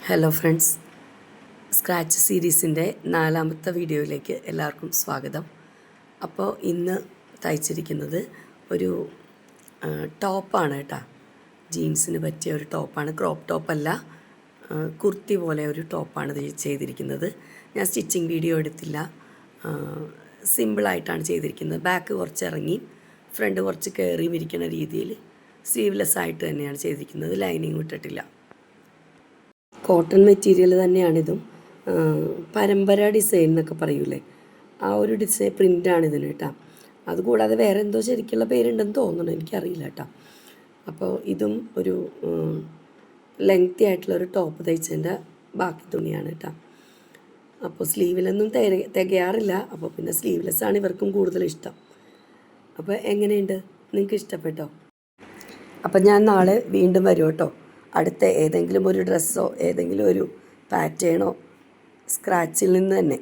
Hello friends, scratch സീരീസിൻ്റെ 4ാമത്തെ വീഡിയോയിലേക്ക് എല്ലാവർക്കും സ്വാഗതം. അപ്പോൾ ഇന്ന് തയ്ച്ചിരിക്കുന്നത് ഒരു ടോപ്പാണ് കേട്ടോ. ജീൻസിന് പറ്റിയ ഒരു ടോപ്പാണ്, ക്രോപ്പ് ടോപ്പല്ല, കുർത്തി പോലെ ഒരു ടോപ്പാണ് ചെയ്തിരിക്കുന്നത്. ഞാൻ സ്റ്റിച്ചിങ് വീഡിയോ എടുത്തില്ല, സിമ്പിളായിട്ടാണ് ചെയ്തിരിക്കുന്നത്. ബാക്ക് കുറച്ച് ഇറങ്ങി ഫ്രണ്ട് കുറച്ച് കയറിയും ഇരിക്കുന്ന രീതിയിൽ സ്ലീവ്ലെസ് ആയിട്ട് തന്നെയാണ് ചെയ്തിരിക്കുന്നത്. ലൈനിങ് ഇട്ടിട്ടില്ല. കോട്ടൺ മെറ്റീരിയൽ തന്നെയാണിതും. പരമ്പര ഡിസൈൻ എന്നൊക്കെ പറയൂലേ, ആ ഒരു പ്രിൻ്റാണ് ഇതിന് കേട്ടോ. അതുകൂടാതെ വേറെ എന്തോ ശരിക്കുള്ള പേരുണ്ടെന്ന് തോന്നുന്നു, എനിക്കറിയില്ല കേട്ടോ. അപ്പോൾ ഇതും ഒരു ലെങ്തി ആയിട്ടുള്ളൊരു ടോപ്പ് തയ്ച്ചതിൻ്റെ ബാക്കി തുണിയാണ് കേട്ടോ. അപ്പോൾ സ്ലീവിലൊന്നും തികയാറില്ല, അപ്പോൾ പിന്നെ സ്ലീവ്ലെസ്സാണ് ഇവർക്കും കൂടുതൽ ഇഷ്ടം. അപ്പോൾ എങ്ങനെയുണ്ട്, നിങ്ങൾക്ക് ഇഷ്ടപ്പെട്ടോ? അപ്പം ഞാൻ നാളെ വീണ്ടും വരും കേട്ടോ. അടുത്ത ഏതെങ്കിലും ഒരു ഡ്രസ്സോ ഏതെങ്കിലും ഒരു പാറ്റേണോ സ്ക്രാച്ചിൽ നിന്ന് തന്നെ